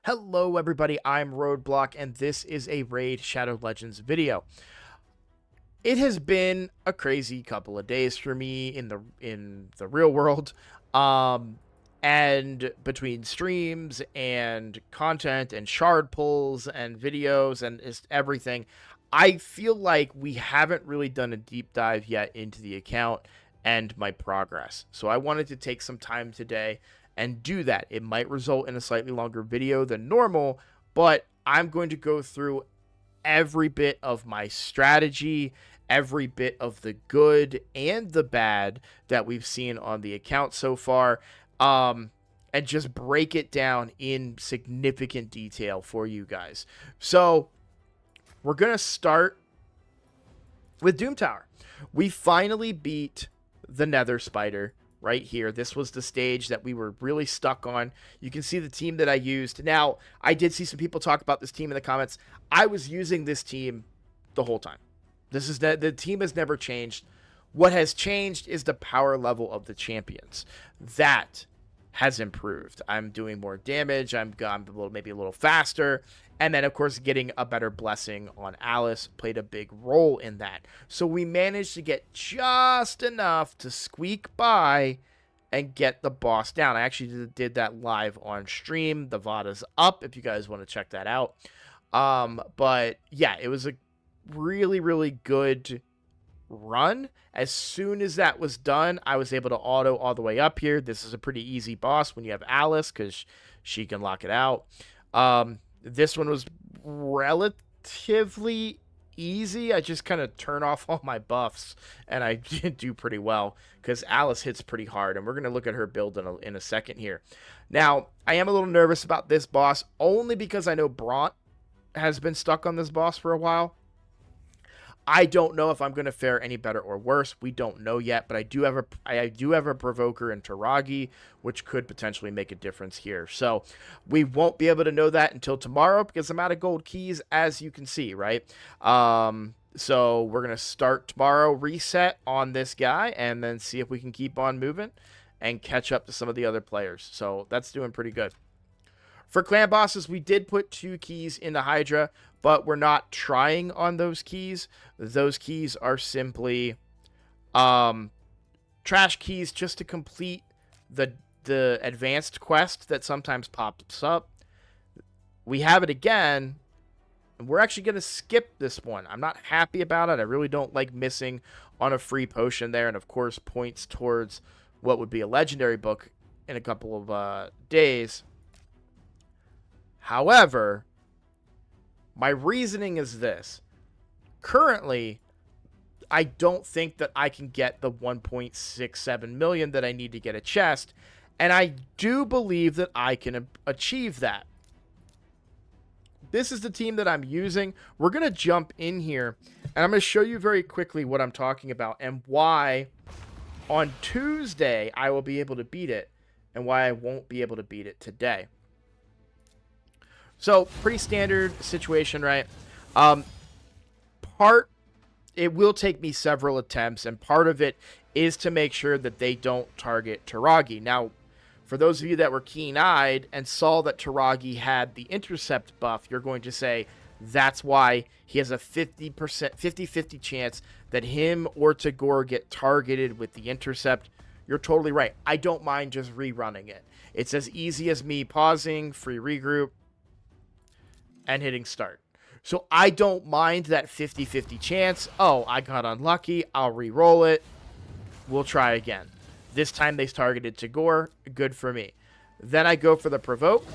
Hello everybody, I'm Roadblock and this is a Raid Shadow Legends video. It has been a crazy couple of days for me in the real world. And between streams and content and shard pulls and videos and just everything, I feel like we haven't really done a deep dive yet into the account and my progress. So I wanted to take some time today and do that. It might result in a slightly longer video than normal, but I'm going to go through every bit of my strategy, every bit of the good and the bad that we've seen on the account so far, and just break it down in significant detail for you guys. So we're going to start with Doom Tower. We finally beat the Nether Spider right here. This was the stage that we were really stuck on. You can see the team that I used. Now, I did see some people talk about this team in the comments. I was using this team the whole time. The team has never changed. What has changed is the power level of the champions. That has improved. I'm doing more damage. I'm maybe a little faster. And then, of course, getting a better blessing on Alice played a big role in that. So we managed to get just enough to squeak by and get the boss down. I actually did that live on stream. The VOD is up if you guys want to check that out. But yeah, it was a really, really good run. As soon as that was done, I was able to auto all the way up here. This is a pretty easy boss when you have Alice because she can lock it out. This one was relatively easy. I just kind of turn off all my buffs and I do pretty well because Alice hits pretty hard, and we're going to look at her build in a second here. Now, I am a little nervous about this boss only because I know Bront has been stuck on this boss for a while. I don't know if I'm going to fare any better or worse. We don't know yet, but I do have a provoker in Taragi, which could potentially make a difference here. So we won't be able to know that until tomorrow because I'm out of gold keys, as you can see, right? So we're going to start tomorrow, reset on this guy, and then see if we can keep on moving and catch up to some of the other players. So that's doing pretty good. For clan bosses, we did put 2 keys into Hydra, but we're not trying on those keys. Those keys are simply trash keys just to complete the advanced quest that sometimes pops up. We have it again, and we're actually going to skip this one. I'm not happy about it. I really don't like missing on a free potion there, and of course points towards what would be a legendary book in a couple of days. However, my reasoning is this. Currently, I don't think that I can get the 1.67 million that I need to get a chest, and I do believe that I can achieve that. This is the team that I'm using. We're going to jump in here, and I'm going to show you very quickly what I'm talking about and why on Tuesday I will be able to beat it and why I won't be able to beat it today. So, pretty standard situation, right? It will take me several attempts, and part of it is to make sure that they don't target Taragi. Now, for those of you that were keen-eyed and saw that Taragi had the intercept buff, you're going to say that's why he has a 50-50 chance that him or Tagore get targeted with the intercept. You're totally right. I don't mind just rerunning it. It's as easy as me pausing, free regroup, and hitting start. So I don't mind that 50-50 chance. Oh, I got unlucky. I'll re-roll it. We'll try again. This time they targeted Tagore. Good for me. Then I go for the provoke.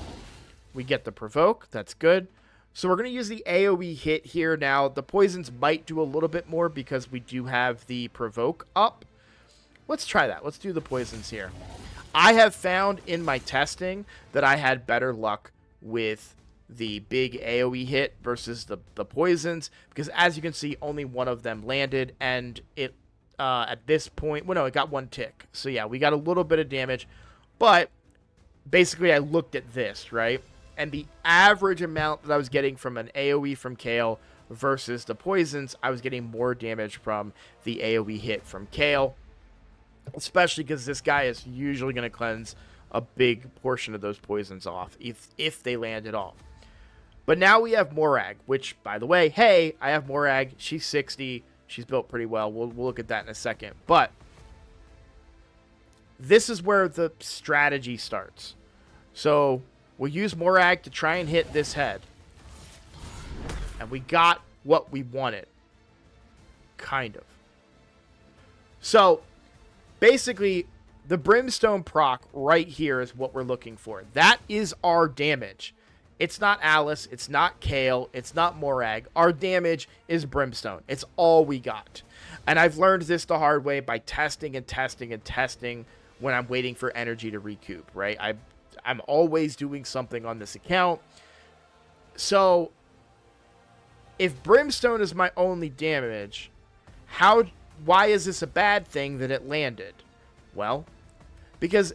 We get the provoke. That's good. So we're going to use the AoE hit here now. The poisons might do a little bit more because we do have the provoke up. Let's try that. Let's do the poisons here. I have found in my testing that I had better luck with the big AoE hit versus the poisons, because as you can see, only one of them landed, and it at this point, well, no, it got 1 tick. So yeah, we got a little bit of damage, but basically I looked at this, right? And the average amount that I was getting from an AoE from Kale versus the poisons, I was getting more damage from the AoE hit from Kale, especially because this guy is usually going to cleanse a big portion of those poisons off, if they land at all. But now we have Morag, which, by the way, hey, I have Morag. She's 60. She's built pretty well. We'll look at that in a second. But this is where the strategy starts. So we'll use Morag to try and hit this head. And we got what we wanted. Kind of. So basically, the Brimstone proc right here is what we're looking for. That is our damage. It's not Alice. It's not Kale. It's not Morag. Our damage is Brimstone. It's all we got. And I've learned this the hard way by testing and testing and testing when I'm waiting for energy to recoup, right? I'm always doing something on this account. So if Brimstone is my only damage, why is this a bad thing that it landed? Well, because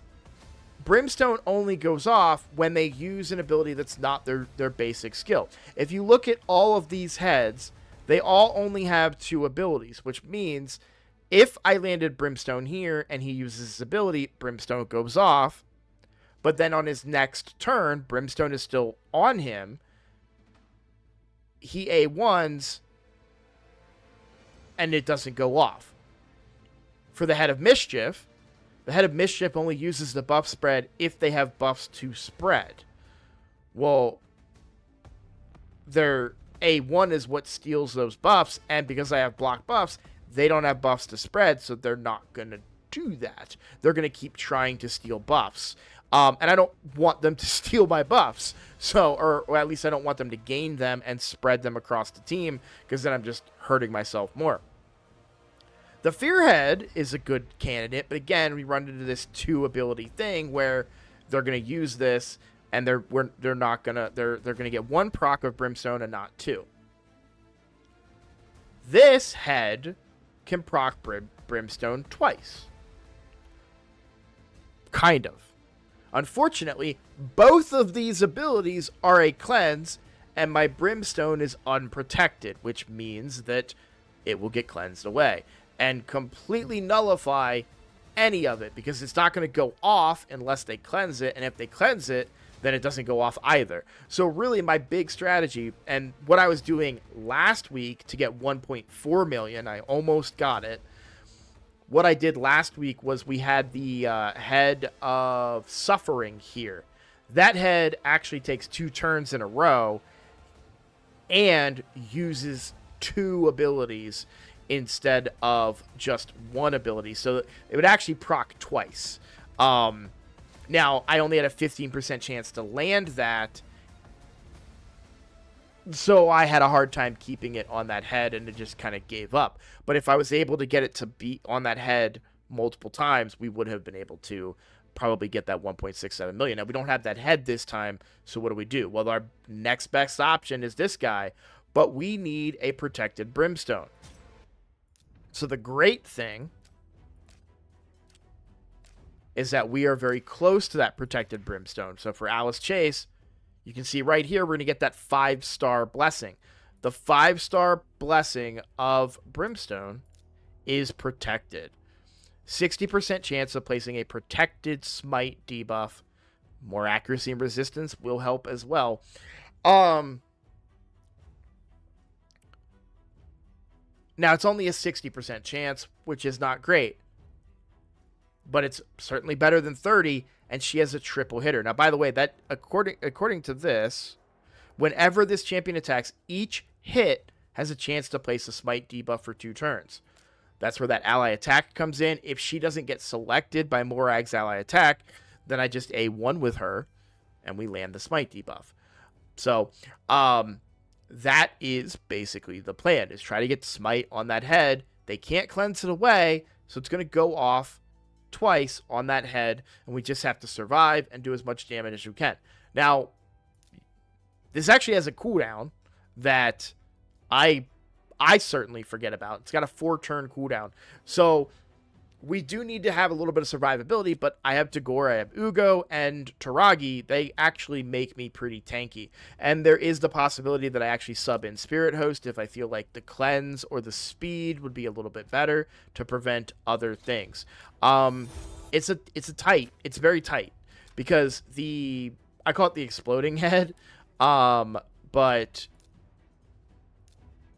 Brimstone only goes off when they use an ability that's not their basic skill. If you look at all of these heads, they all only have 2 abilities, which means if I landed Brimstone here and he uses his ability, Brimstone goes off, but then on his next turn, Brimstone is still on him. He A1s, and it doesn't go off. For the Head of Mischief, the Head of Mischief only uses the buff spread if they have buffs to spread. Well, their A1 is what steals those buffs, and because I have block buffs, they don't have buffs to spread, so they're not going to do that. They're going to keep trying to steal buffs. And I don't want them to steal my buffs. So, or at least I don't want them to gain them and spread them across the team, because then I'm just hurting myself more. The Fearhead is a good candidate, but again, we run into this 2 ability thing where they're going to use this, and they're gonna get 1 proc of Brimstone and not 2. This head can proc Brimstone twice. Kind of. Unfortunately, both of these abilities are a cleanse, and my Brimstone is unprotected, which means that it will get cleansed away and completely nullify any of it, because it's not going to go off unless they cleanse it, and if they cleanse it, then it doesn't go off either. So really, my big strategy, and what I was doing last week to get 1.4 million, I almost got it. What I did last week was we had the Head of Suffering here. That head actually takes 2 turns in a row and uses 2 abilities instead of just 1 ability. So it would actually proc twice. Now, I only had a 15% chance to land that, so I had a hard time keeping it on that head, and it just kind of gave up. But if I was able to get it to be on that head multiple times, we would have been able to probably get that 1.67 million. Now, we don't have that head this time, so what do? Well, our next best option is this guy, but we need a protected Brimstone. So the great thing is that we are very close to that protected Brimstone. So for Alice Chase, you can see right here, we're going to get that 5-star blessing. The 5-star blessing of Brimstone is protected. 60% chance of placing a protected smite debuff. More accuracy and resistance will help as well. Now, it's only a 60% chance, which is not great. But it's certainly better than 30, and she has a triple hitter. Now, by the way, that according to this, whenever this champion attacks, each hit has a chance to place a smite debuff for 2 turns. That's where that ally attack comes in. If she doesn't get selected by Morag's ally attack, then I just A1 with her, and we land the smite debuff. So, that is basically the plan, is try to get smite on that head. They can't cleanse it away, so it's going to go off twice on that head, and we just have to survive and do as much damage as we can. Now, this actually has a cooldown that I certainly forget about. It's got a 4-turn cooldown. So we do need to have a little bit of survivability, but I have Tagore, I have Ugo, and Taragi. They actually make me pretty tanky. And there is the possibility that I actually sub in Spirit Host if I feel like the cleanse or the speed would be a little bit better to prevent other things. It's very tight. because I call it the exploding head, but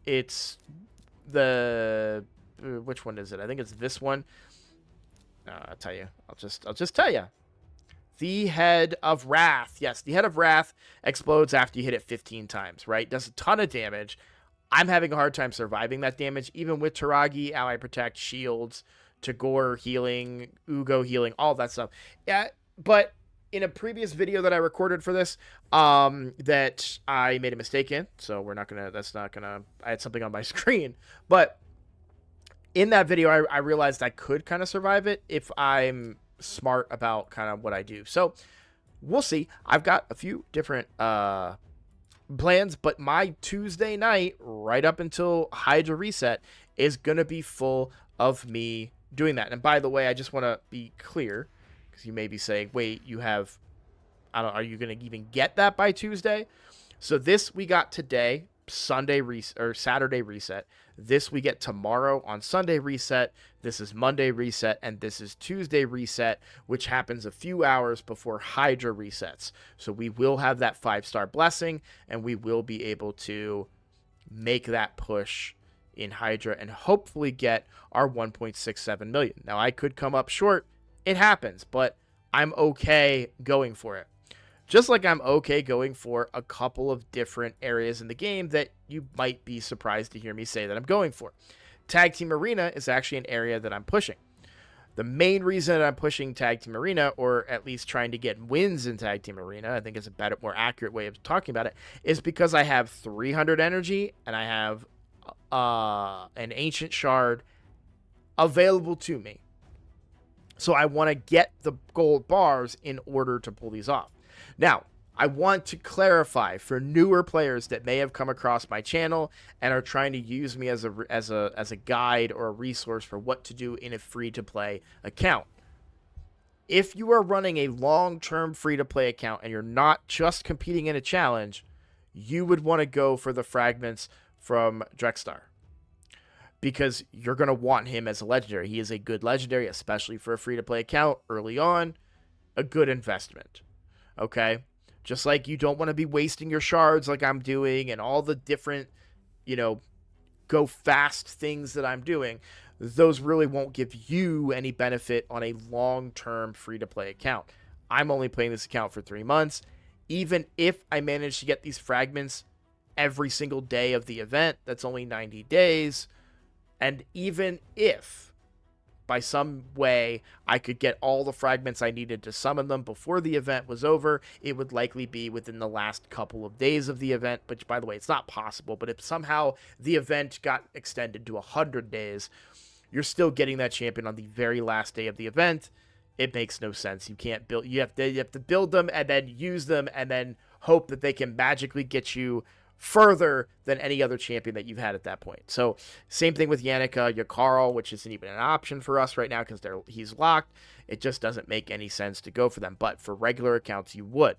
it's the which one is it? I think it's this one. I'll tell you. I'll just tell you. The Head of Wrath. Yes, the Head of Wrath explodes after you hit it 15 times, right? Does a ton of damage. I'm having a hard time surviving that damage, even with Taragi, Ally Protect, Shields, Tagore healing, Ugo healing, all that stuff. Yeah, but in a previous video that I recorded for this, that I made a mistake in, so I had something on my screen, but in that video, I realized I could kind of survive it if I'm smart about kind of what I do. So we'll see. I've got a few different plans, but my Tuesday night, right up until Hydra reset, is going to be full of me doing that. And by the way, I just want to be clear, because you may be saying, wait, are you going to even get that by Tuesday? So this we got today, Saturday reset. This we get tomorrow on Sunday reset. This is Monday reset, and this is Tuesday reset, which happens a few hours before Hydra resets. So we will have that 5-star blessing, and we will be able to make that push in Hydra and hopefully get our 1.67 million. Now, I could come up short. It happens, but I'm okay going for it. Just like I'm okay going for a couple of different areas in the game that you might be surprised to hear me say that I'm going for. Tag Team Arena is actually an area that I'm pushing. The main reason that I'm pushing Tag Team Arena, or at least trying to get wins in Tag Team Arena, I think is a better, more accurate way of talking about it, is because I have 300 energy and I have an Ancient Shard available to me. So I want to get the gold bars in order to pull these off. Now, I want to clarify for newer players that may have come across my channel and are trying to use me as a guide or a resource for what to do in a free-to-play account. If you are running a long-term free-to-play account and you're not just competing in a challenge, you would want to go for the fragments from Drexstar, because you're going to want him as a legendary. He is a good legendary, especially for a free-to-play account early on, a good investment. Okay, just like you don't want to be wasting your shards like I'm doing and all the different, go fast things that I'm doing. Those really won't give you any benefit on a long-term free-to-play account. I'm only playing this account for 3 months. Even if I manage to get these fragments every single day of the event, that's only 90 days. And even if by some way I could get all the fragments I needed to summon them before the event was over, it would likely be within the last couple of days of the event, which, by the way, it's not possible. But if somehow the event got extended to 100 days, you're still getting that champion on the very last day of the event. It makes no sense. You can't build. You have to build them and then use them and then hope that they can magically get you further than any other champion that you've had at that point. So same thing with Yannicka, Yakarl, which isn't even an option for us right now because he's locked. It just doesn't make any sense to go for them. But for regular accounts, you would.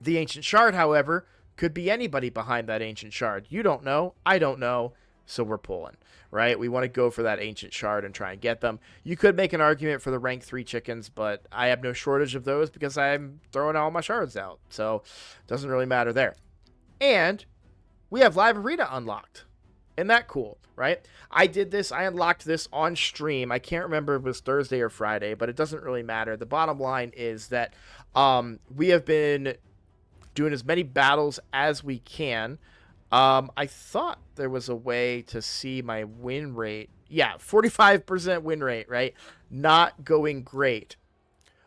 The Ancient Shard, however, could be anybody behind that Ancient Shard. You don't know. I don't know. So we're pulling, right? We want to go for that Ancient Shard and try and get them. You could make an argument for the rank 3 chickens, but I have no shortage of those because I'm throwing all my shards out. So it doesn't really matter there. And we have Live Arena unlocked. Isn't that cool, right? I unlocked this on stream. I can't remember if it was Thursday or Friday, but it doesn't really matter. The bottom line is that we have been doing as many battles as we can. I thought there was a way to see my win rate. Yeah, 45% win rate, right? Not going great.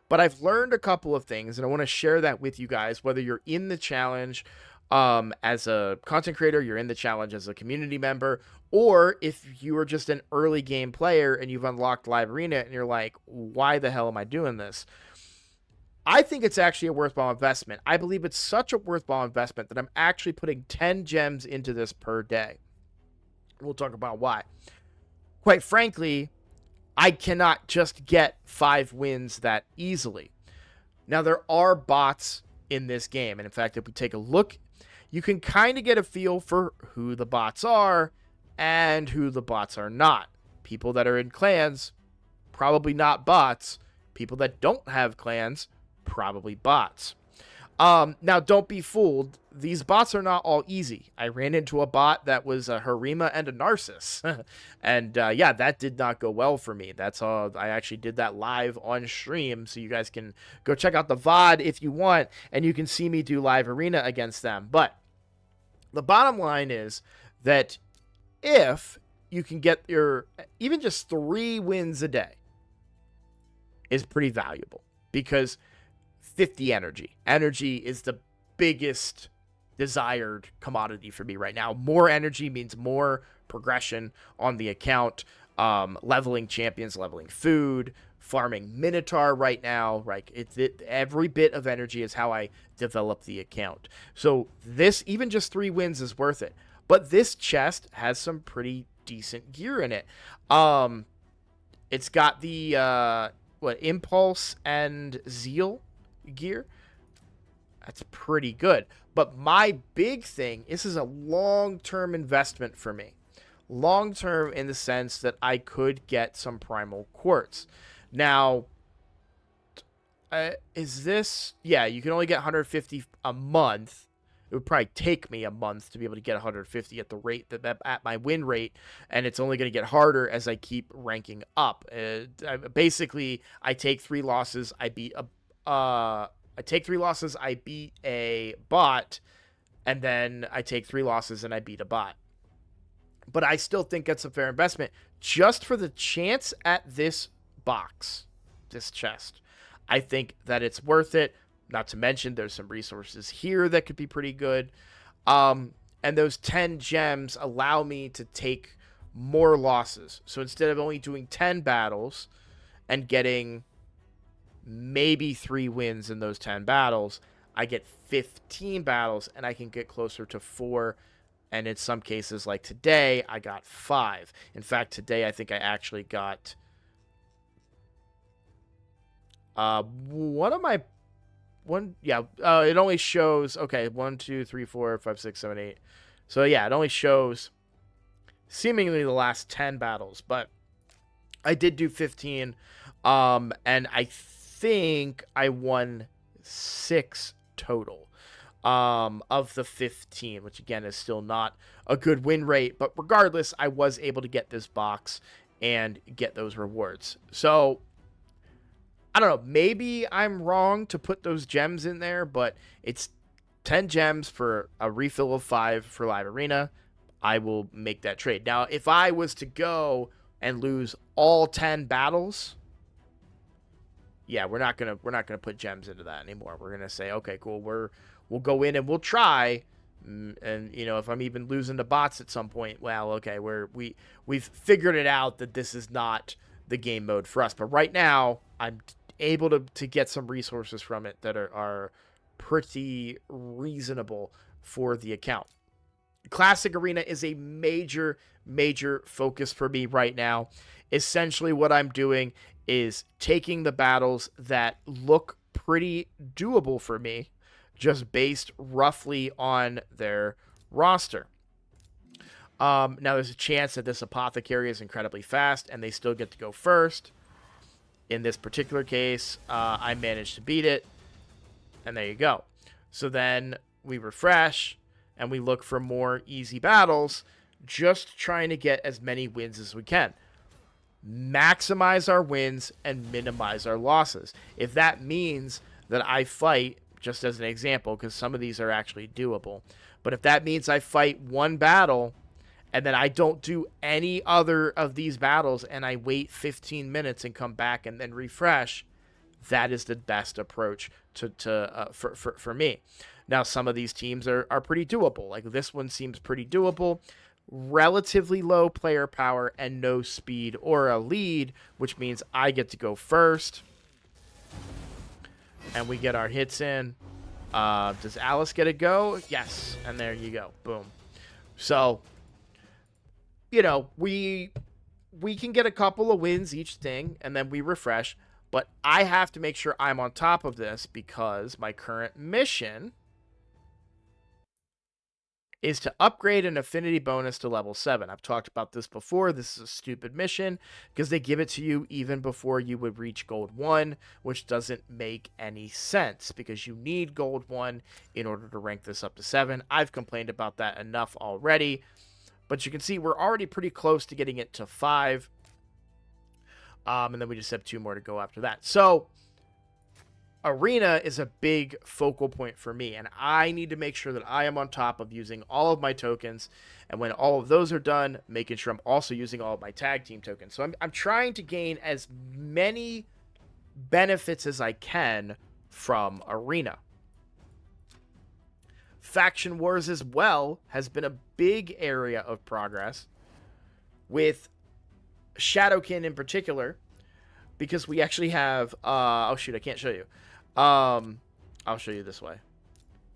But I've learned a couple of things, and I want to share that with you guys, whether you're in the challenge as a content creator, you're in the challenge as a community member, or if you are just an early game player and you've unlocked Live Arena and you're like, why the hell am I doing this? I think it's actually a worthwhile investment. I believe it's such a worthwhile investment that I'm actually putting 10 gems into this per day. We'll talk about why. Quite frankly, I cannot just get 5 wins that easily. Now, there are bots in this game, and in fact, if we take a look, you can kind of get a feel for who the bots are and who the bots are not. People that are in clans, probably not bots. People that don't have clans, Probably bots. Now, don't be fooled. These bots are not all easy. I ran into a bot that was a Harima and a Narcissus. And yeah, that did not go well for me. That's all. I actually did that live on stream, so you guys can go check out the VOD if you want, and you can see me do live arena against them. But the bottom line is that if you can get your even just 3 wins a day is pretty valuable, because 50 energy. Energy is the biggest desired commodity for me right now. More energy means more progression on the account. Leveling champions, leveling food, farming Minotaur right now. Like every bit of energy is how I develop the account. So this, even just 3 wins, is worth it. But this chest has some pretty decent gear in it. It's got the Impulse and Zeal gear. That's pretty good. But my big thing, this is a long-term investment for me. Long-term in the sense that I could get some primal quartz. Now, is this... Yeah, you can only get 150 a month. It would probably take me a month to be able to get 150 at the rate that at my win rate, and it's only going to get harder as I keep ranking up. Basically, I take 3 losses, I beat a bot, and then I take 3 losses and I beat a bot. But I still think that's a fair investment just for the chance at this box, this chest. I think that it's worth it. Not to mention there's some resources here that could be pretty good. And those 10 gems allow me to take more losses. So instead of only doing 10 battles and getting maybe 3 wins in those 10 battles, I get 15 battles and I can get closer to 4. And in some cases, like today, I got 5. In fact, today I think I actually got it only shows, okay, 1, 2, 3, 4, 5, 6, 7, 8. So yeah, it only shows seemingly the last 10 battles, but I did do 15, and I think I won 6 total of the 15, which again is still not a good win rate, but regardless, I was able to get this box and get those rewards. So I don't know, maybe I'm wrong to put those gems in there, but it's 10 gems for a refill of 5 for live arena. I will make that trade. Now, if I was to go and lose all 10 battles, yeah, we're not gonna put gems into that anymore. We're gonna say, okay, cool, we'll go in and we'll try, and you know, if I'm even losing to bots at some point, well, okay, we've figured it out that this is not the game mode for us. But right now, I'm able to get some resources from it that are pretty reasonable for the account. Classic Arena is a major focus for me right now. Essentially what I'm doing is taking the battles that look pretty doable for me, just based roughly on their roster. Now there's a chance that this apothecary is incredibly fast and they still get to go first. In this particular case, I managed to beat it, and there you go. So then we refresh, and we look for more easy battles, just trying to get as many wins as we can. Maximize our wins and minimize our losses. If that means that I fight, just as an example, because some of these are actually doable, but if that means I fight 1 battle, and then I don't do any other of these battles, and I wait 15 minutes and come back and then refresh, that is the best approach for me. Now, some of these teams are pretty doable. Like this one seems pretty doable. Relatively low player power and no speed or a lead, which means I get to go first. And we get our hits in. Does Alice get a go? Yes. And there you go. Boom. So, you know, we can get a couple of wins each thing, and then we refresh. But I have to make sure I'm on top of this because my current mission is to upgrade an affinity bonus to level 7. I've talked about this before. This is a stupid mission because they give it to you even before you would reach gold 1, which doesn't make any sense because you need gold 1 in order to rank this up to 7. I've complained about that enough already, but you can see we're already pretty close to getting it to 5. And then we just have 2 more to go after that. So Arena is a big focal point for me, and I need to make sure that I am on top of using all of my tokens, and when all of those are done, making sure I'm also using all of my tag team tokens. So I'm trying to gain as many benefits as I can from Arena. Faction Wars as well has been a big area of progress, with Shadowkin in particular, because we actually have, oh shoot, I can't show you. I'll show you this way.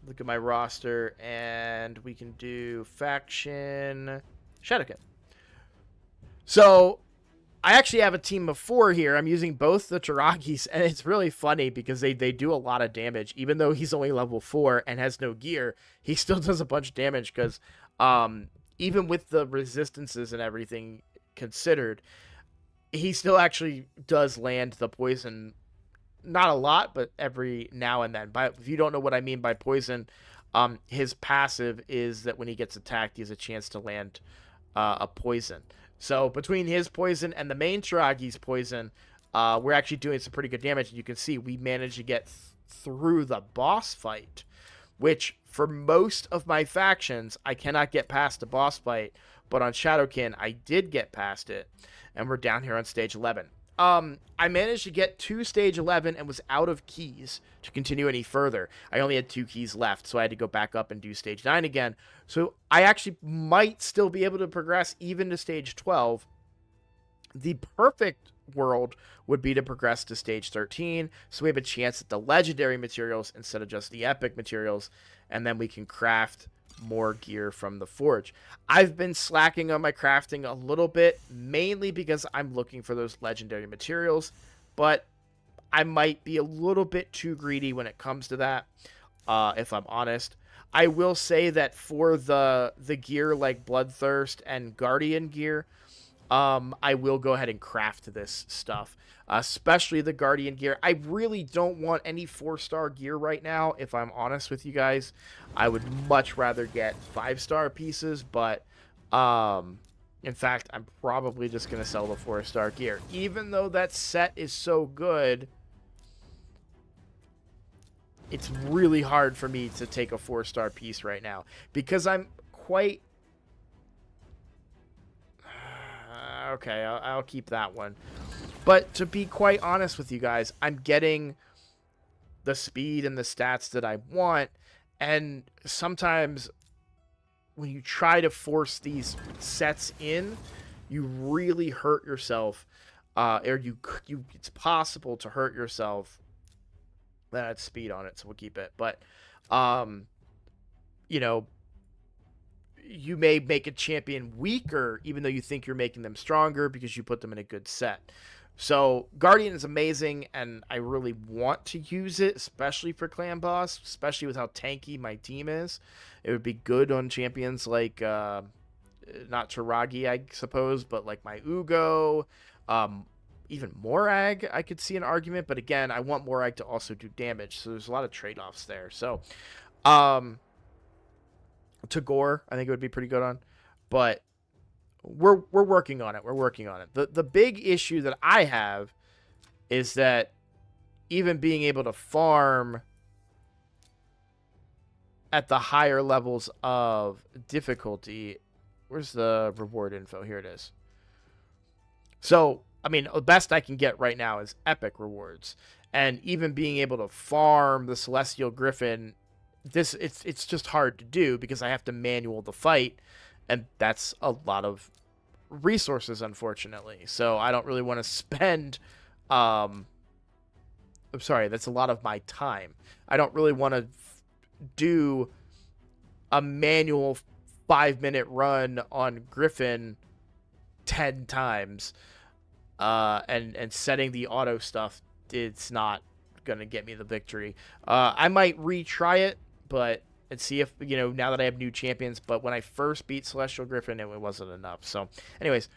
Look at my roster, and we can do faction Shadowkin. So I actually have a team of 4 here. I'm using both the Taragis, and it's really funny because they do a lot of damage. Even though he's only level 4 and has no gear, he still does a bunch of damage because even with the resistances and everything considered, he still actually does land the poison. Not a lot, but every now and then. If you don't know what I mean by poison, his passive is that when he gets attacked, he has a chance to land a poison. So between his poison and the main Taragi's poison, we're actually doing some pretty good damage. And you can see we managed to get through the boss fight, which for most of my factions, I cannot get past the boss fight. But on Shadowkin, I did get past it, and we're down here on stage 11. I managed to get to stage 11 and was out of keys to continue any further. I only had 2 keys left, so I had to go back up and do stage 9 again. So I actually might still be able to progress even to stage 12. The perfect world would be to progress to stage 13, so we have a chance at the legendary materials instead of just the epic materials, and then we can craft more gear from the forge. I've been slacking on my crafting a little bit, mainly because I'm looking for those legendary materials, but I might be a little bit too greedy when it comes to that, if I'm honest. I will say that for the gear like Bloodthirst and Guardian gear, I will go ahead and craft this stuff, especially the Guardian gear. I really don't want any 4-star gear right now, if I'm honest with you guys. I would much rather get 5-star pieces, but in fact, I'm probably just going to sell the 4-star gear. Even though that set is so good, it's really hard for me to take a 4-star piece right now, because I'm quite... Okay, I'll keep that one. But to be quite honest with you guys, I'm getting the speed and the stats that I want, and sometimes when you try to force these sets in, you really hurt yourself, or it's possible to hurt yourself. That had speed on it, so we'll keep it. But you know, you may make a champion weaker even though you think you're making them stronger because you put them in a good set. So Guardian is amazing, and I really want to use it, especially for clan boss, especially with how tanky my team is. It would be good on champions like not Taragi, I suppose, but like my Ugo, even Morag, I could see an argument, but again, I want Morag to also do damage, so there's a lot of trade-offs there. So Tagore, I think it would be pretty good on, but we're working on it. We're working on it. The big issue that I have is that even being able to farm at the higher levels of difficulty, where's the reward info? Here it is. So, I mean, the best I can get right now is epic rewards, and even being able to farm the Celestial Griffin, it's just hard to do because I have to manual the fight, and that's a lot of resources, unfortunately. So I don't really want to spend I'm sorry, that's a lot of my time. I don't really want to do a manual 5-minute run on Griffin 10 times, and setting the auto stuff, it's not gonna get me the victory. I might retry it, but and see if, now that I have new champions. But when I first beat Celestial Griffin, it wasn't enough. So, anyways,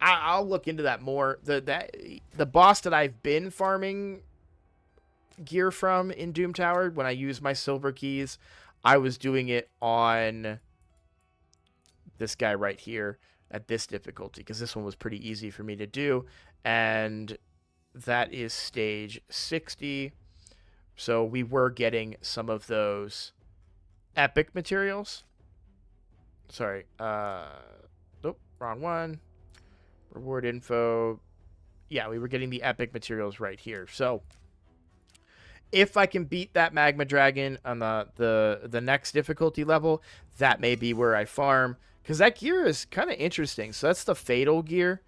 I'll look into that more. The boss that I've been farming gear from in Doom Tower, when I use my silver keys, I was doing it on this guy right here at this difficulty, because this one was pretty easy for me to do, and that is stage 60. So we were getting some of those epic materials. Sorry. Nope, wrong one. Reward info. Yeah, we were getting the epic materials right here. So if I can beat that magma dragon on the next difficulty level, that may be where I farm, because that gear is kind of interesting. So that's the fatal gear.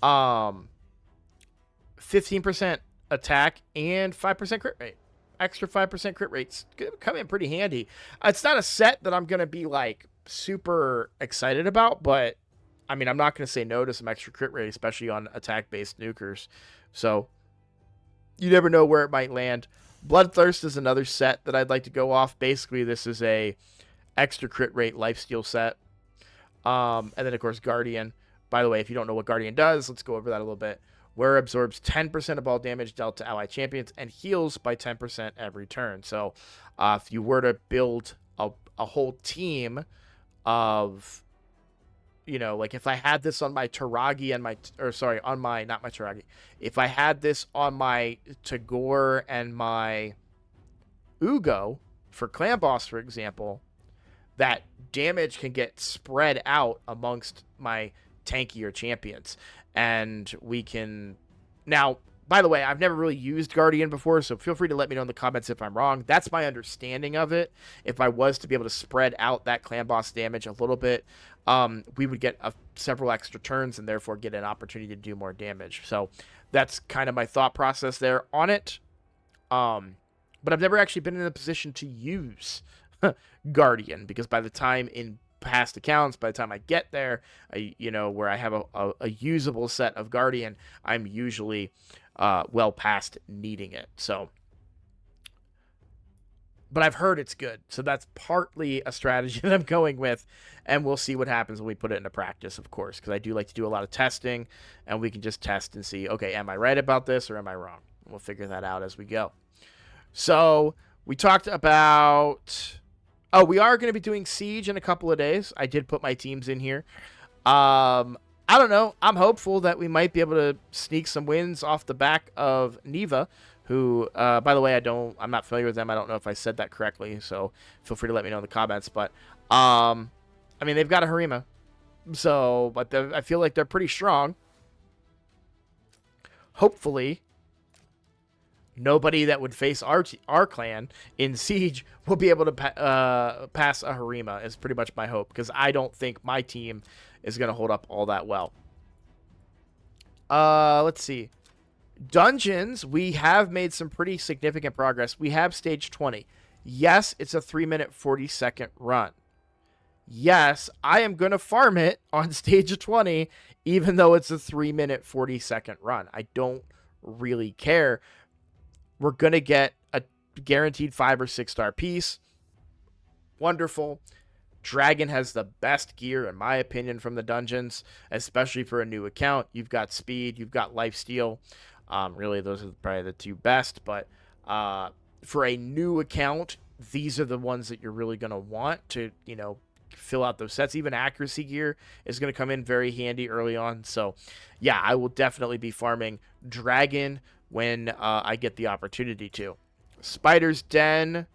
15% attack and 5% crit rate. Extra 5% crit rates come in pretty handy. It's not a set that I'm going to be like super excited about, but I mean, I'm not going to say no to some extra crit rate, especially on attack-based nukers. So you never know where it might land. Bloodthirst is another set that I'd like to go off. Basically, this is a extra crit rate lifesteal set. And then, of course, Guardian. By the way, if you don't know what Guardian does, let's go over that a little bit. Where it absorbs 10% of all damage dealt to ally champions and heals by 10% every turn. So if you were to build a whole team of, like if I had this on my Taragi and not my Taragi. If I had this on my Tagore and my Ugo for Clan Boss, for example, that damage can get spread out amongst my tankier champions. And we can... Now, by the way, I've never really used Guardian before, so feel free to let me know in the comments if I'm wrong. That's my understanding of it. If I was to be able to spread out that Clan Boss damage a little bit, we would get several extra turns and therefore get an opportunity to do more damage. So that's kind of my thought process there on it. But I've never actually been in a position to use Guardian, because by the time in past accounts, by the time I get there, where I have a usable set of Guardian, I'm usually well past needing it. So, but I've heard it's good, so that's partly a strategy that I'm going with, and we'll see what happens when we put it into practice, of course, because I do like to do a lot of testing, and we can just test and see, okay, am I right about this or am I wrong? We'll figure that out as we go. So we talked about... Oh, we are going to be doing Siege in a couple of days. I did put my teams in here. I don't know. I'm hopeful that we might be able to sneak some wins off the back of Neva, who, by the way, I'm not familiar with them. I don't know if I said that correctly, so feel free to let me know in the comments. But, I mean, they've got a Harima, so, but I feel like they're pretty strong. Hopefully, nobody that would face our clan in Siege will be able to pass a Harima, is pretty much my hope, because I don't think my team is going to hold up all that well. Let's see. Dungeons, we have made some pretty significant progress. We have stage 20. Yes, it's a 3-minute 40-second run. Yes, I am going to farm it on stage 20, even though it's a 3-minute 40-second run. I don't really care. We're going to get a guaranteed 5 or 6 star piece. Wonderful. Dragon has the best gear, in my opinion, from the dungeons, especially for a new account. You've got speed, you've got lifesteal. Really, those are probably the two best. But for a new account, these are the ones that you're really going to want to, fill out those sets. Even accuracy gear is going to come in very handy early on. So, yeah, I will definitely be farming Dragon when I get the opportunity to. Spider's Den,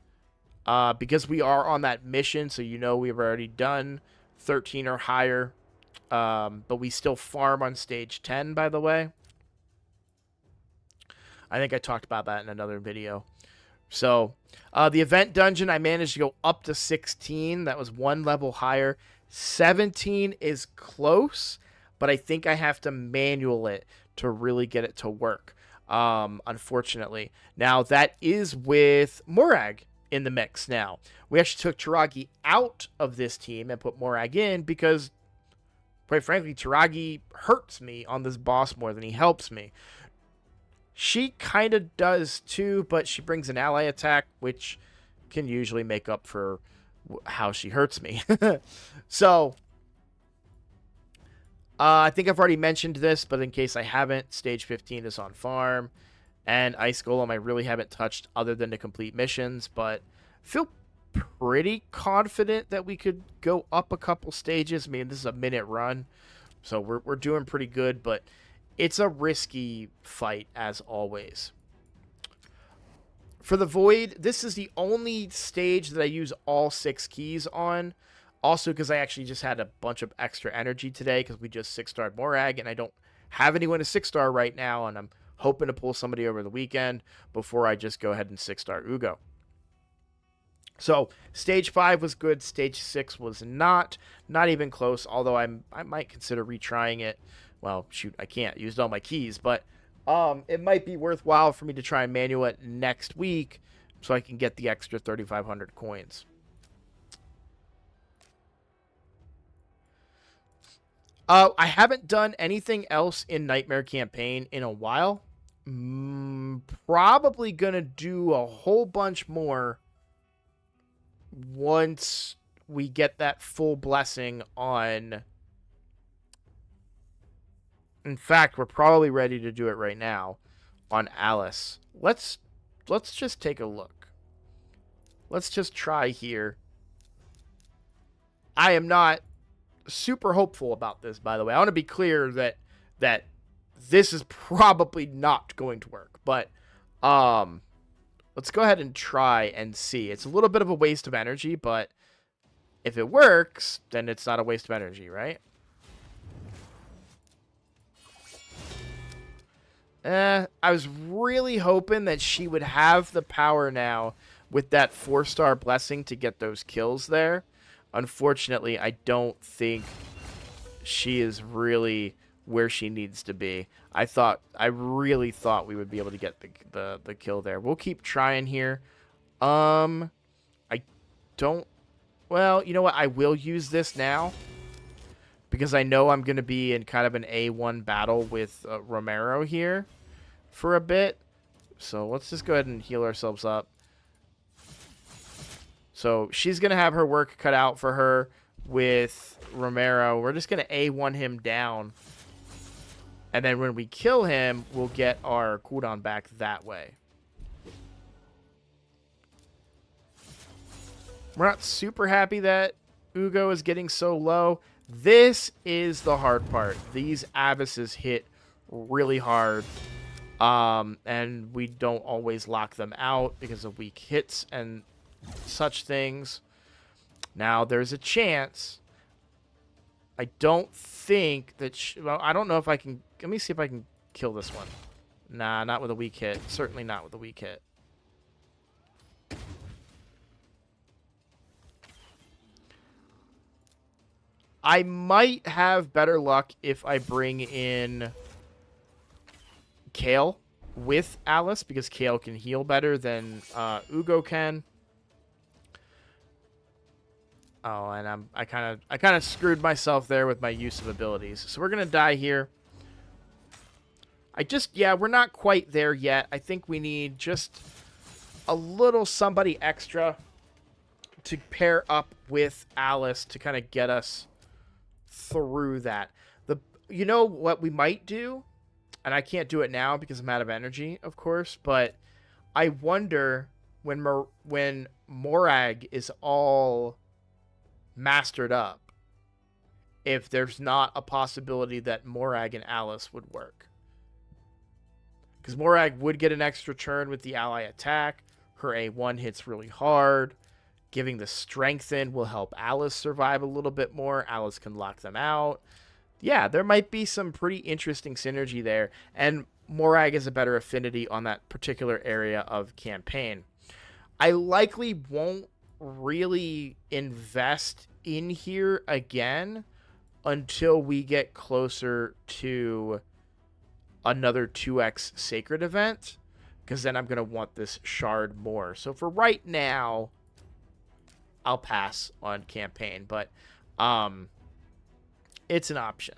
because we are on that mission, so we've already done 13 or higher, but we still farm on stage 10, by the way. I think I talked about that in another video. So, the event dungeon, I managed to go up to 16. That was one level higher. 17 is close, but I think I have to manual it to really get it to work. Unfortunately. Now, that is with Morag in the mix now. We actually took Taragi out of this team and put Morag in because, quite frankly, Taragi hurts me on this boss more than he helps me. She kind of does too, but she brings an ally attack, which can usually make up for how she hurts me. So, I think I've already mentioned this, but in case I haven't, stage 15 is on farm. And Ice Golem I really haven't touched other than to complete missions, but feel pretty confident that we could go up a couple stages. I mean, this is a minute run, so we're doing pretty good, but it's a risky fight as always. For the Void, this is the only stage that I use all 6 keys on. Also, because I actually just had a bunch of extra energy today because we just 6-starred Morag, and I don't have anyone to 6-star right now, and I'm hoping to pull somebody over the weekend before I just go ahead and 6-star Ugo. So, stage 5 was good. Stage 6 was not even close, although I might consider retrying it. Well, shoot, I can't. Used all my keys, but it might be worthwhile for me to try and manual it next week so I can get the extra 3,500 coins. I haven't done anything else in Nightmare Campaign in a while. Probably gonna do a whole bunch more once we get that full blessing on. In fact, we're probably ready to do it right now on Alice. Let's just take a look. Let's just try here. I am not super hopeful about this, by the way. I want to be clear that this is probably not going to work, but let's go ahead and try and see. It's a little bit of a waste of energy, but if it works, then it's not a waste of energy, right? I was really hoping that she would have the power now with that 4-star blessing to get those kills there. Unfortunately, I don't think she is really where she needs to be. I really thought we would be able to get the kill there. We'll keep trying here. I don't. Well, you know what? I will use this now because I know I'm going to be in kind of an A1 battle with Romero here for a bit. So let's just go ahead and heal ourselves up. So she's going to have her work cut out for her with Romero. We're just going to A1 him down. And then when we kill him, we'll get our cooldown back that way. We're not super happy that Ugo is getting so low. This is the hard part. These abysses hit really hard. And we don't always lock them out because of weak hits and such things. Now, there's a chance. I don't think that... well, I don't know if I can... Let me see if I can kill this one. Nah, not with a weak hit. Certainly not with a weak hit. I might have better luck if I bring in Kale with Alice, because Kale can heal better than Ugo can. Oh, and I kind of screwed myself there with my use of abilities. So we're gonna die here. Yeah, we're not quite there yet. I think we need just a little somebody extra to pair up with Alice to kind of get us through that. You know what we might do, and I can't do it now because I'm out of energy, of course, but I wonder when Morag is all mastered up, if there's not a possibility that Morag and Alice would work. Because Morag would get an extra turn with the ally attack. Her A1 hits really hard. Giving the strengthen will help Alice survive a little bit more. Alice can lock them out. Yeah, there might be some pretty interesting synergy there. And Morag is a better affinity on that particular area of campaign. I likely won't really invest in here again until we get closer to another 2x sacred event, because then I'm going to want this shard more. So for right now, I'll pass on campaign, but it's an option.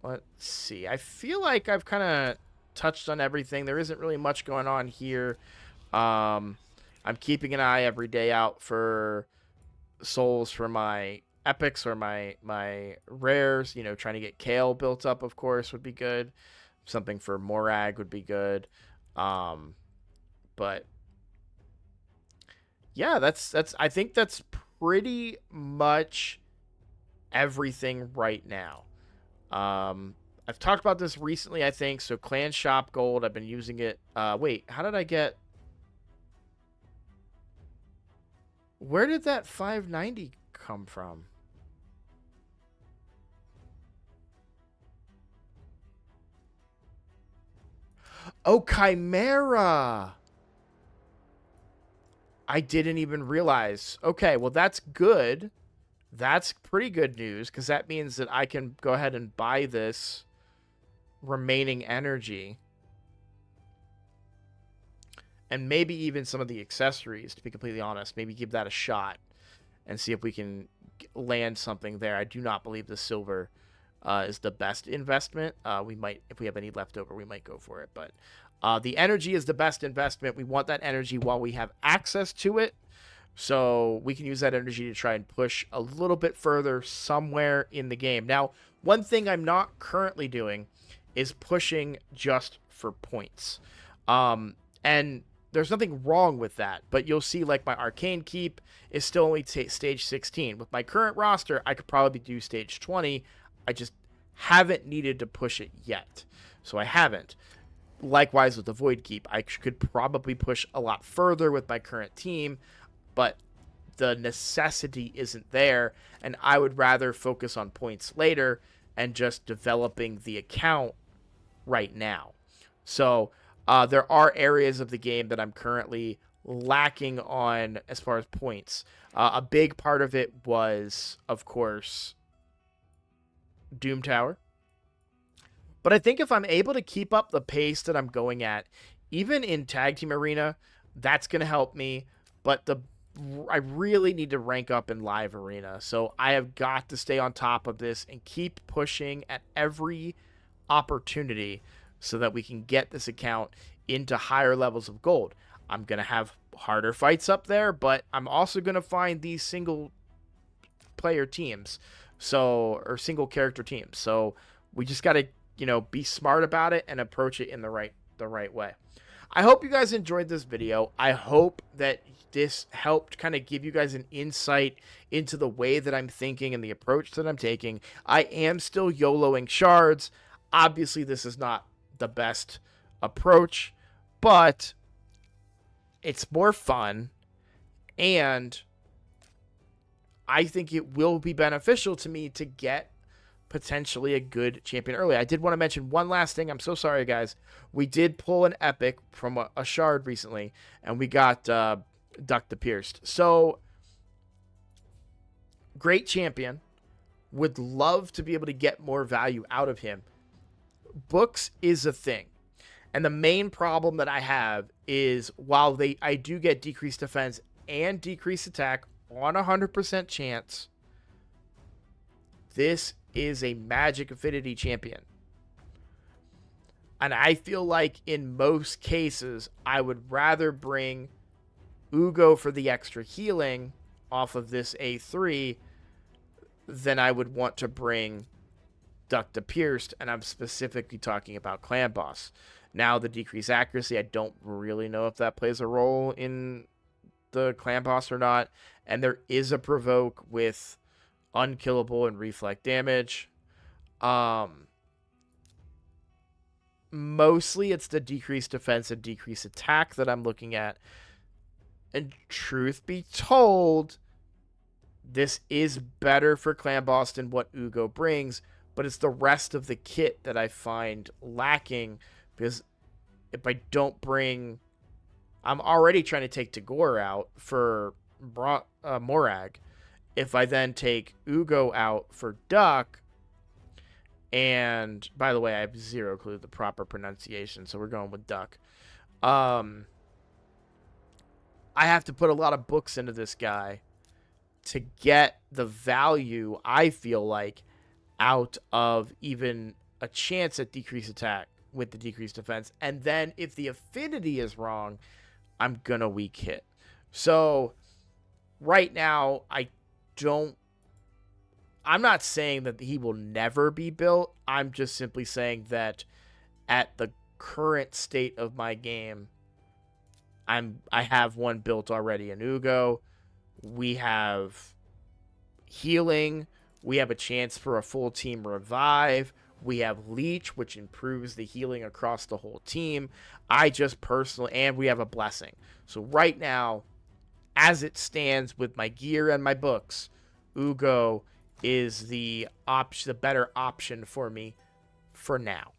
Let's see. I feel like I've kind of touched on everything. There isn't really much going on here. I'm keeping an eye every day out for souls for my epics or my rares. You know, trying to get Kale built up, of course, would be good. Something for Morag would be good. Um, but yeah, that's I think that's pretty much everything right now. Um, I've talked about this recently, I think. So Clan Shop Gold, I've been using it. Wait, how did I get? Where did that 590 come from? Oh, Chimera. I didn't even realize. Okay, well that's good. That's pretty good news because that means that I can go ahead and buy this remaining energy and maybe even some of the accessories, to be completely honest. Maybe give that a shot and see if we can land something there. I do not believe the silver is the best investment. We might, if we have any left over, we might go for it. But the energy is the best investment. We want that energy while we have access to it. So we can use that energy to try and push a little bit further somewhere in the game. Now, one thing I'm not currently doing is pushing just for points. And there's nothing wrong with that, but you'll see like my Arcane Keep is still only stage 16. With my current roster, I could probably do stage 20. I just haven't needed to push it yet. So I haven't. Likewise with the Void Keep, I could probably push a lot further with my current team, but the necessity isn't there, and I would rather focus on points later and just developing the account right now. So there are areas of the game that I'm currently lacking on as far as points. A big part of it was, of course, Doom Tower. But I think if I'm able to keep up the pace that I'm going at, even in Tag Team Arena, that's going to help me. But I really need to rank up in Live Arena. So I have got to stay on top of this and keep pushing at every opportunity so that we can get this account into higher levels of gold. I'm going to have harder fights up there, but I'm also going to find these single player teams. Or single character teams. So we just got to, be smart about it and approach it in the right way. I hope you guys enjoyed this video. I hope that this helped kind of give you guys an insight into the way that I'm thinking and the approach that I'm taking. I am still YOLOing shards. Obviously, this is not the best approach, but it's more fun, and I think it will be beneficial to me to get potentially a good champion early. I did want to mention one last thing. I'm so sorry, guys. We did pull an epic from a shard recently, and we got Duck the Pierced. So, great champion. Would love to be able to get more value out of him. Books is a thing. And the main problem that I have is while I do get decreased defense and decreased attack on 100% chance, this is a Magic Affinity champion. And I feel like in most cases, I would rather bring Ugo for the extra healing off of this A3 than I would want to bring Duck the Pierced, and I'm specifically talking about Clan Boss. Now, the decreased accuracy, I don't really know if that plays a role in the Clan Boss or not. And there is a provoke with unkillable and reflect damage. Mostly it's the decreased defense and decreased attack that I'm looking at. And truth be told, this is better for Clan Boss than what Ugo brings, but it's the rest of the kit that I find lacking, because if I don't bring... I'm already trying to take Tagore out for Morag. If I then take Ugo out for Duck, and by the way, I have zero clue the proper pronunciation, so we're going with Duck. I have to put a lot of books into this guy to get the value, I feel like, out of even a chance at decreased attack with the decreased defense. And then if the affinity is wrong, I'm going to weak hit. So right now, I'm not saying that he will never be built. I'm just simply saying that at the current state of my game, I have one built already in Ugo. We have healing. We have a chance for a full team revive. We have leech, which improves the healing across the whole team. I just personally, and we have a blessing. So right now, as it stands with my gear and my books, Ugo is the better option for me for now.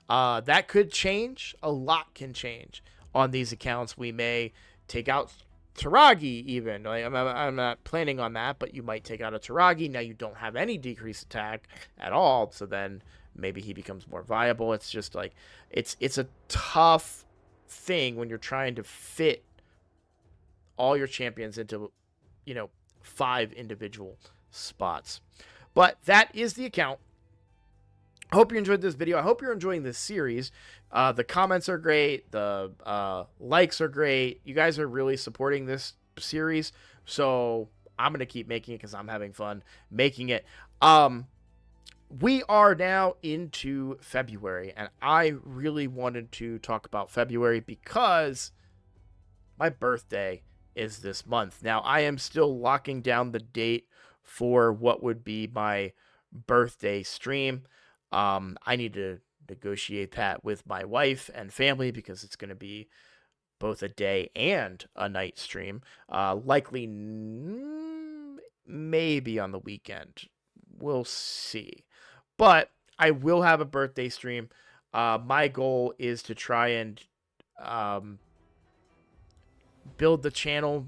That could change. A lot can change on these accounts. We may take out Taragi even. Like, I'm not planning on that, but you might take out a Taragi. Now you don't have any decreased attack at all, so then maybe he becomes more viable. It's just like it's a tough thing when you're trying to fit all your champions into 5 individual spots. But that is the account. I hope you enjoyed this video. I hope you're enjoying this series. The comments are great. The likes are great. You guys are really supporting this series. So I'm going to keep making it because I'm having fun making it. We are now into February, and I really wanted to talk about February because my birthday is this month. Now, I am still locking down the date for what would be my birthday stream. I need to negotiate that with my wife and family because it's going to be both a day and a night stream. Likely maybe on the weekend. We'll see. But I will have a birthday stream. My goal is to try and build the channel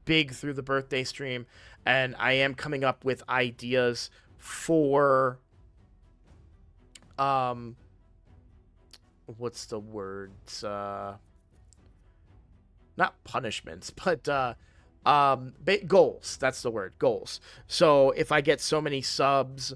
big through the birthday stream. And I am coming up with ideas for what's the words? Not punishments, but goals. That's the word, goals. So if I get so many subs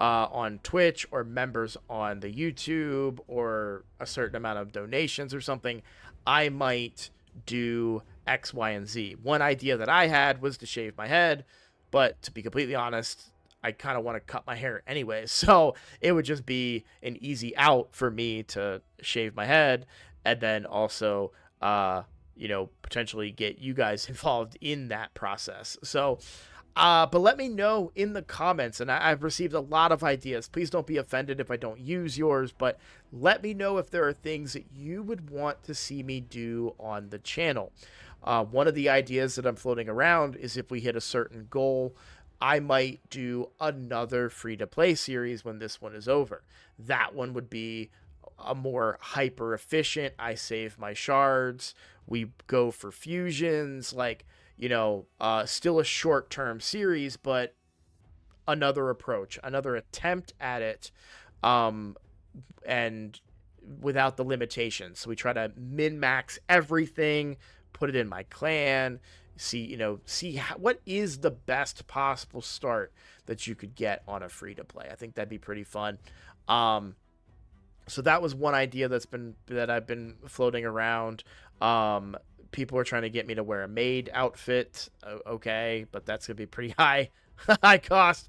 on Twitch or members on the YouTube or a certain amount of donations or something, I might do X, Y, and Z. One idea that I had was to shave my head, but to be completely honest, I kind of want to cut my hair anyway, so it would just be an easy out for me to shave my head and then also, potentially get you guys involved in that process. So, but let me know in the comments, and I've received a lot of ideas. Please don't be offended if I don't use yours, but let me know if there are things that you would want to see me do on the channel. One of the ideas that I'm floating around is if we hit a certain goal, I might do another free-to-play series when this one is over. That one would be a more hyper-efficient, I save my shards, we go for fusions, like, still a short-term series, but another approach, another attempt at it, and without the limitations. So we try to min-max everything, put it in my clan, see what is the best possible start that you could get on a free-to-play. I think that'd be pretty fun. So that was one idea that I've been floating around. People are trying to get me to wear a maid outfit. Okay, but that's gonna be pretty high cost.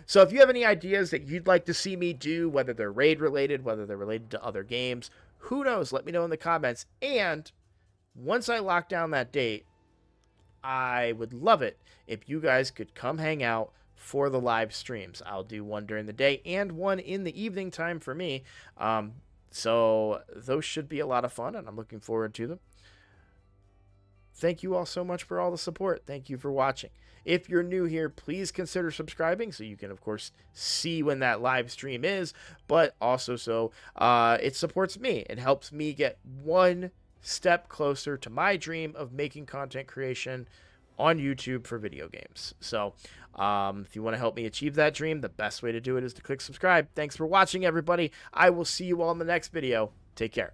So if you have any ideas that you'd like to see me do, whether they're raid related, whether they're related to other games, who knows? Let me know in the comments. And once I lock down that date, I would love it if you guys could come hang out for the live streams. I'll do one during the day and one in the evening time for me. So those should be a lot of fun, and I'm looking forward to them. Thank you all so much for all the support. Thank you for watching. If you're new here, please consider subscribing so you can, of course, see when that live stream is, but also so it supports me. It helps me get one step closer to my dream of making content creation on YouTube for video games. So if you want to help me achieve that dream, the best way to do it is to click subscribe. Thanks for watching, everybody. I will see you all in the next video. Take care.